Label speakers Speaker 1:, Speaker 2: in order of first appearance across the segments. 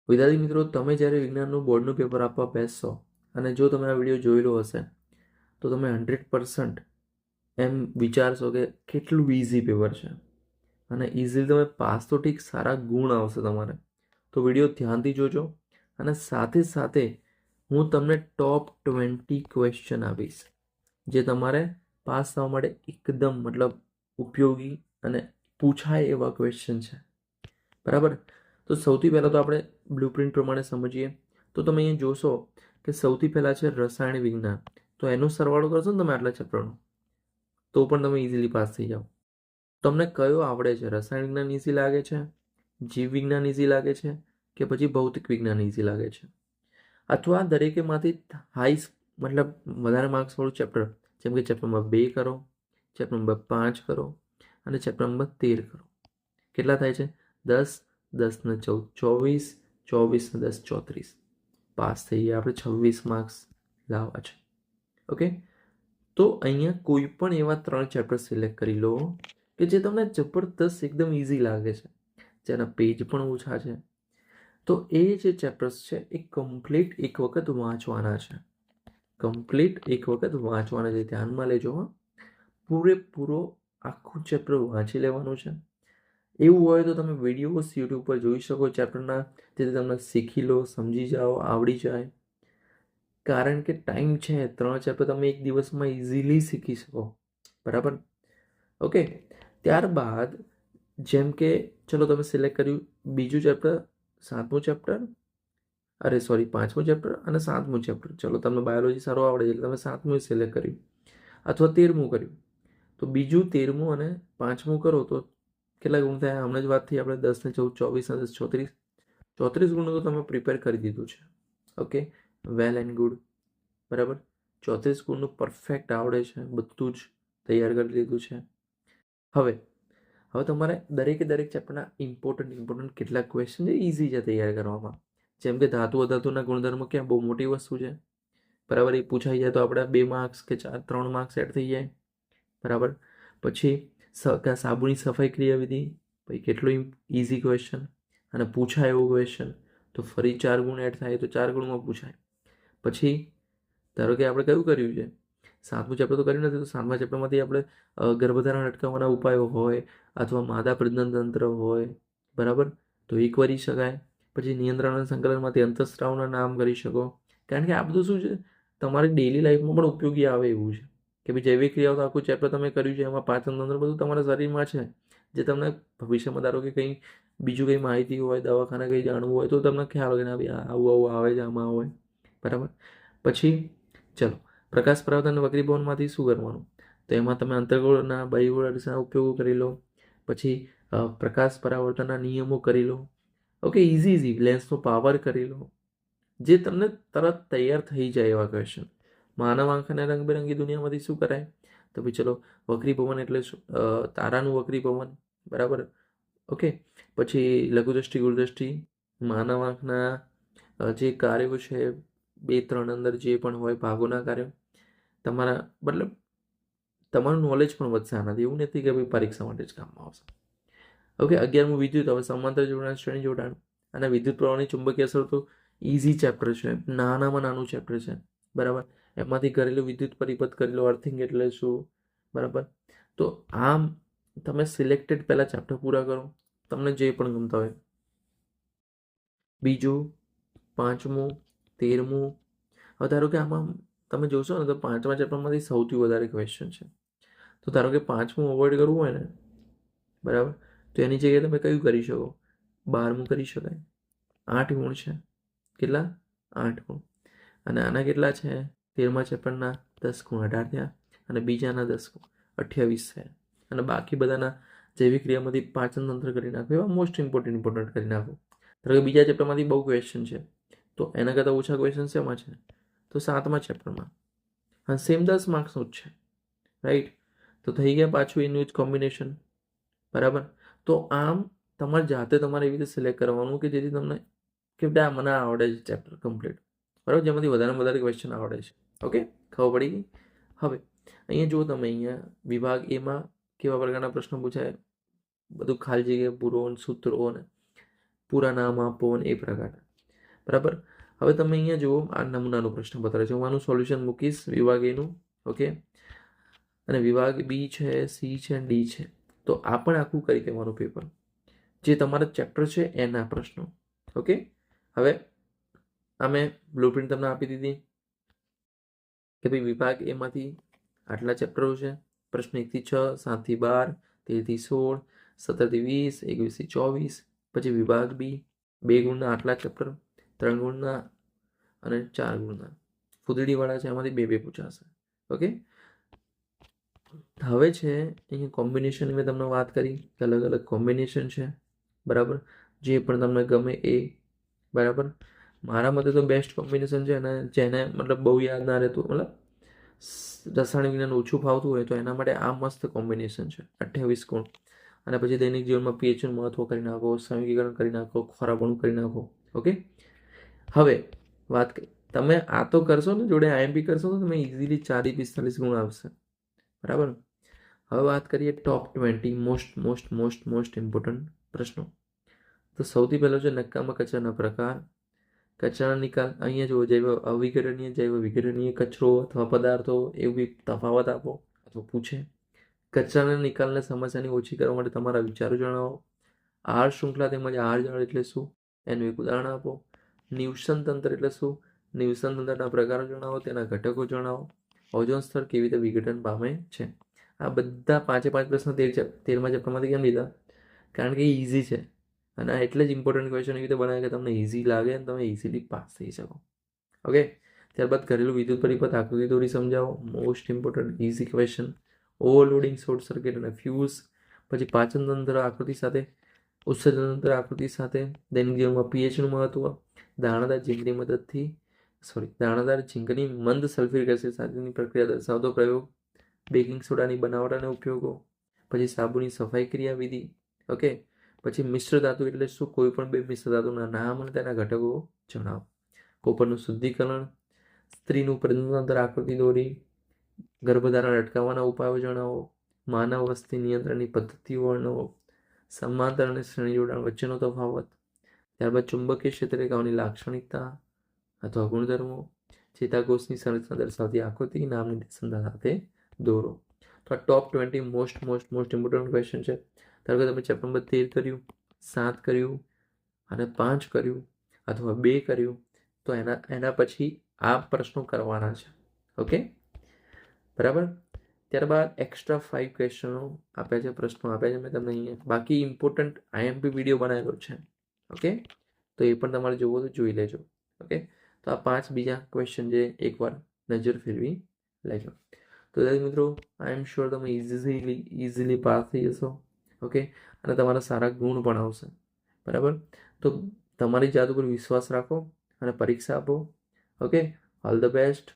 Speaker 1: વિદ્યાર્થી મિત્રો, તમે જ્યારે વિજ્ઞાનનું બોર્ડનું પેપર આપવા બેસશો અને જો તમે આ વિડીયો જોયેલો હશે તો તમે 100% એમ વિચારશો કે કેટલું ઇઝી પેપર છે અને ઇઝીલી તમે પાસ તો ઠીક, સારા ગુણ આવશે તમારે. તો વિડીયો ધ્યાનથી જોજો અને સાથે સાથે હું તમને ટોપ 20 ક્વેશ્ચન આપીશ જે તમારે પાસ થવા માટે એકદમ ઉપયોગી અને પૂછાય એવા ક્વેશ્ચન છે. બરાબર. તો સૌથી પહેલાં તો આપણે બ્લુપ્રિન્ટ પ્રમાણે સમજીએ. તો તમે અહીંયા જોશો કે સૌથી પહેલાં છે રસાયણ વિજ્ઞાન. તો એનો સરવાળો કરશો ને તમે આટલા ચેપ્ટરનો તો પણ તમે ઇઝીલી પાસ થઈ જાઓ. તમને કયો આવડે છે? રસાયણ વિજ્ઞાન ઇઝી લાગે છે, જીવ વિજ્ઞાન ઇઝી લાગે છે કે પછી ભૌતિક વિજ્ઞાન ઇઝી લાગે છે? અથવા દરેકેમાંથી વધારે માર્ક્સવાળું ચેપ્ટર, જેમ કે ચેપ્ટર નંબર 2 કરો, ચેપ્ટર નંબર 5 કરો અને ચેપ્ટર નંબર 13 કરો. કેટલા થાય છે? 10, 10 ને 14, 24, 24 ને 10, 34. પાસ થઈ ગયા. આપણે 26 માર્ક્સ લાવવા છે. ઓકે. તો અહીંયા કોઈ પણ એવા 3 ચેપ્ટર સિલેક્ટ કરી લો કે જે તમને જબરદસ્ત એકદમ ઇઝી લાગે છે, જેના પેજ પણ ઓછા છે. તો એ જે ચેપ્ટર્સ છે એ કમ્પ્લીટ એક વખત વાંચવાના છે. ધ્યાનમાં લેજો. પૂરેપૂરો આખું ચેપ્ટર વાંચી લેવાનું છે. એવું હોય તો તમે વિડીયોઝ યુટ્યુબ પર જોઈ શકો ચેપ્ટરના, જેથી તમને શીખી લો, સમજી જાઓ, આવડી જાય. કારણ કે ટાઈમ છે, 3 ચેપ્ટર તમે એક દિવસમાં ઇઝીલી શીખી શકો. બરાબર. ઓકે. ત્યારબાદ જેમ કે ચલો તમે સિલેક્ટ કર્યું બીજું ચેપ્ટર, 7મું ચેપ્ટર, 5મું ચેપ્ટર અને 7મું ચેપ્ટર. ચલો તમને બાયોલોજી સારું આવડે છે એટલે તમે 7મું સિલેક્ટ કર્યું અથવા 13મું કર્યું. તો બીજું 13મું અને 5મું કરો તો કેટલા ગુણ થાય? હમણાં જ વાત થઈ આપણે 10 ને 14, 24 ને 10, 34. 34 ગુણનું તો તમે પ્રિપેર કરી દીધું છે. Okay, well and good. બરાબર. 34 ગુણનું પરફેક્ટ આવડે છે, બધું જ તૈયાર કરી લીધું છે. હવે તમારે દરેક ચેપ્ટરના ઇમ્પોર્ટન્ટ કેટલાક ક્વેશ્ચન છે ઇઝી છે તૈયાર કરવામાં. જેમ કે ધાતુ અધાતુના ગુણધર્મો ક્યાં બહુ મોટી વસ્તુ છે. બરાબર. એ પૂછાઈ જાય તો આપણે 2 માર્ક્સ કે 3 માર્ક્સ એડ થઈ જાય. બરાબર. પછી સાબુની સફાઈ ક્રિયાવિધિ, ભાઈ કેટલો ઇઝી ક્વેશ્ચન અને પૂછાય એવો ક્વેશ્ચન, તો ફરી 4 ગુણ એડ થાય તો 4 ગુણમાં પૂછાય. પછી ધારો કે આપણે કયું કર્યું છે? 7મું ચેપ્ટર તો કર્યું નથી, તો 7મા ચેપ્ટરમાંથી આપણે ગર્ભધારણ અટકાવવાના ઉપાયો હોય અથવા માદા પ્રજનન તંત્ર હોય, બરાબર, તો એ કરી શકાય. પછી નિયંત્રણ અને સંકલનમાંથી અંતઃસ્ત્રાવના નામ કરી શકો. કારણ કે આ બધું શું છે, તમારી ડેઇલી લાઈફમાં પણ ઉપયોગી આવે એવું છે કે ભાઈ જૈવિક ક્રિયાઓ તો આખું ચેપ્ટર તમે કર્યું છે, એમાં પાચન તંત્ર બધું તમારા શરીરમાં છે, જે તમને ભવિષ્યમાં ધારો કે કંઈ બીજું કંઈ માહિતી હોય, દવાખાને કંઈ જાણવું હોય તો તમને ખ્યાલ હોય કે ના ભાઈ આવું આવે છે, આમાં હોય. બરાબર. પછી ચલો પ્રકાશ પરાવર્તન અને વક્રીભવનમાંથી શું કરવાનું? તો એમાં તમે અંતર્ગોળના બાહ્યગોળના ઉપયોગો કરી લો. પછી પ્રકાશ પરાવર્તનના નિયમો કરી લો. ઓકે, ઇઝી લેન્સનો પાવર કરી લો, જે તમને તરત તૈયાર થઈ જાય એવા ક્વેશ્ચન. માનવ આંખને રંગબેરંગી દુનિયામાંથી શું કરાય? તો ભાઈ ચલો વક્રીભવન એટલે શું? તારાનું વક્રીભવન. બરાબર. ઓકે. પછી લઘુદ્રષ્ટિ, ગુરુદ્રષ્ટિ, માનવ આંખના જે કાર્યો છે 2-3 અંદર જે પણ હોય ભાગોના કાર્યો, તમારું નોલેજ પણ વધશે આનાથી. એવું નથી કે ભાઈ પરીક્ષા માટે જ કામમાં આવશે. ઓકે. 11મું વિદ્યુત. હવે સમાંતર જોડાણ, શ્રેણી જોડાણ અને વિદ્યુત પ્રવાહની ચુંબકીય અસર તો ઇઝી ચેપ્ટર છે, નાનામાં નાનું ચેપ્ટર છે. બરાબર. એમાંથી ઘરેલું વિદ્યુત પરિપથ કરી લો, અર્થિંગ એટલે શું. બરાબર. તો આમ તમે સિલેક્ટેડ પહેલાં ચેપ્ટર પૂરા કરો, તમને જે પણ ગમતા હોય. બીજું, 5મું, 13મું. હવે ધારો કે આમાં તમે જોશો ને તો 5મા ચેપ્ટરમાંથી સૌથી વધારે ક્વેશ્ચન છે. તો ધારો કે 5મું અવોઇડ કરવું હોય ને, બરાબર, તો એની જગ્યાએ તમે કયું કરી શકો? 12મું કરી શકાય. 8 ગુણ છે. કેટલા? 8 ગુણ. અને આના કેટલા છે? 13મા ચેપ્ટરના 10 ગુણ, 18 થયા. અને બીજાના 10 ગુણ, 28 થયા. અને બાકી બધાના જૈવિક ક્રિયામાંથી પાચન તંત્ર કરી નાખો, એવા મોસ્ટ ઇમ્પોર્ટન્ટ કરી નાખો. ધારો કે બીજા ચેપ્ટરમાંથી બહુ ક્વેશ્ચન છે, તો એના કરતાં ઓછા ક્વેશ્ચન શેમાં છે? તો 7મા ચેપ્ટરમાં. હા, સેમ 10 માર્ક્સનું જ છે, રાઈટ. તો થઈ ગયા પાછું એનું જ કોમ્બિનેશન. બરાબર. તો આમ તમારે જાતે તમારે એવી રીતે સિલેક્ટ કરવાનું કે જેથી તમને કે આ મને આવડે છે ચેપ્ટર કમ્પ્લીટ, બરાબર, જેમાંથી વધારે ક્વેશ્ચન આવડે છે. ઓકે, ખબર પડી ગઈ. હવે અહીંયા જો તમે અહીંયા વિભાગ એમાં કેવા પ્રકારના પ્રશ્નો પૂછાય, બધું ખાલી જગ્યા પૂરો, સૂત્રો અને પૂરા નામ આપો અને એ પ્રકારના. બરાબર. હવે તમે અહીંયા જુઓ, આ નમૂનાનું પ્રશ્ન પત્ર છે. હું આનું સોલ્યુશન મૂકીશ વિભાગ એનું. ઓકે, અને વિભાગ બી છે, સી છે, ડી છે. તો આ પણ આખું કરી દેવાનું પેપર, જે તમારા ચેપ્ટર છે એના પ્રશ્નો. ઓકે, હવે અમે બ્લુપ્રિન્ટ તમને આપી દીધી કે ભાઈ વિભાગ એમાંથી આટલા ચેપ્ટરો છે. પ્રશ્ન 1 થી 6, 7 થી 12, 13 થી 16, 17 થી 20, 21 થી 24. પછી વિભાગ બી 2 ગુણના આટલા ચેપ્ટર, 3 ગુણના અને 4 ગુણના ફૂદડીવાળા છે, એમાંથી 2 પૂછાશે. ઓકે, હવે છે અહીંયા કોમ્બિનેશન. મેં તમને વાત કરી કે અલગ અલગ કોમ્બિનેશન છે, બરાબર, જે પણ તમને ગમે એ. બરાબર, મારા મતે તો બેસ્ટ કોમ્બિનેશન છે અને જેને મતલબ બહુ યાદ ના રહેતું, મતલબ રસાયણ વિજ્ઞાન ઓછું ફાવતું હોય તો એના માટે આ મસ્ત કોમ્બિનેશન છે. 28 ગુણ, અને પછી દૈનિક જીવનમાં પીએચનું મહત્વ કરી નાખો, સંયોગીકરણ કરી નાખો, ખોરાપણું કરી નાખો. ઓકે, હવે વાત તમે આ તો કરશો ને, જોડે આઈએમપી કરશો તો તમે ઇઝીલી 4 થી 45 ગુણ આવશે. બરાબર. હવે વાત કરીએ ટોપ 20 મોસ્ટ ઇમ્પોર્ટન્ટ પ્રશ્નો. તો સૌથી પહેલો છે નકામા કચરાના પ્રકાર. કચરાના નિકાલ, અહીંયા જુઓ, જૈવ અવિઘટનીય, જૈવ વિઘટનીય કચરો અથવા પદાર્થો, એવી તફાવત આપો અથવા પૂછે. કચરાના નિકાલને સમસ્યાની ઓછી કરવા માટે તમારા વિચારો જણાવો. આહાર શૃંખલા તેમજ આહાર જાળ એટલે શું, એનું એક ઉદાહરણ આપો. નિવસન તંત્ર એટલે શું, નિવસન તંત્રના પ્રકારો જણાવો, તેના ઘટકો જણાવો. ઓઝોન સ્તર કેવી રીતે વિઘટન પામે છે. આ બધા 5 પ્રશ્ન 13મા ચેપ્ટરમાંથી કેમ લીધા? કારણ કે ઇઝી છે, અને આ એટલે જ ઇમ્પોર્ટન્ટ ક્વેશ્ચન એવી રીતે બનાવે કે તમને ઇઝી લાગે અને તમે ઇઝીલી પાસ થઈ શકો. ઓકે, ત્યારબાદ ઘરેલું વિદ્યુત પરિપથ આકૃતિ દોરી સમજાવો. Most important easy question. Overloading, short circuit અને ફ્યુઝ. પછી પાચન તંત્ર આકૃતિ સાથે, ઉત્સર્જન તંત્ર આકૃતિ સાથે, દૈનિક જીવનમાં પીએચનું મહત્વ, દાણાદાર ઝીંકની મંદ સલ્ફ્યુરિક એસિડ સાથેની પ્રક્રિયા દર્શાવતો પ્રયોગ, બેકિંગ સોડાની બનાવટ અને ઉપયોગો, પછી સાબુની સફાઈ ક્રિયાવિધિ. ઓકે, પછી મિશ્ર ધાતુ એટલે શું, કોઈ પણ 2 મિશ્ર ધાતુના નામ અને તેના ઘટકો જણાવો. કોપરનું શુદ્ધિકરણ, સ્ત્રીનું પ્રજનનતંત્ર આકૃતિ દોરી, ગર્ભધારણ અટકાવવાના ઉપાયો જણાવો. માનવ વસ્તી નિયંત્રણની પદ્ધતિઓ વર્ણવો. સમાંતર અને શ્રેણી જોડાણ વચ્ચેનો તફાવત. ત્યારબાદ ચુંબકીય ક્ષેત્રરેખાઓની લાક્ષણિકતા અથવા ગુણધર્મો. ચેતાકોષની સંરચના દર્શાવતી આકૃતિ નામની નિર્દેશનતા સાથે દોરો. તો આ ટોપ 20 મોસ્ટ ઇમ્પોર્ટન્ટ ક્વેશ્ચન છે. ધારો કે તમે ચેપ્ટર નંબર 13 કર્યું, 7 કર્યું અને 5 કર્યું અથવા 2 કર્યું, તો એના પછી આ પ્રશ્નો કરવાના છે. ઓકે, બરાબર. ત્યારબાદ એક્સ્ટ્રા 5 ક્વેશ્ચનો આપ્યા છે, પ્રશ્નો આપ્યા છે મેં તમને અહીંયા. બાકી ઇમ્પોર્ટન્ટ આઈએમપી વિડીયો બનાવેલો છે. ઓકે, તો એ પણ તમારે જોવો તો જોઈ લેજો. ઓકે, તો આ 5 બીજા ક્વેશ્ચન જે એકવાર નજર ફેરવી લેજો. તો દરેક મિત્રો, આઈ એમ શ્યોર તમે ઇઝીલી પાસ થઈ જશો. ઓકે, અને તમારા સારા ગુણ પણ આવશે. બરાબર, તો તમારી જાત ઉપર વિશ્વાસ રાખો અને પરીક્ષા આપો. Okay, all the best.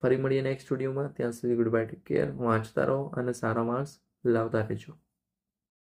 Speaker 1: ફરી મળીએ નેક્સ્ટ વિડીયોમાં. ત્યાં સુધી ગુડ બાય, ટેક કેર. વાંચતા રહો અને સારા માર્ક્સ લાવતા રહેજો.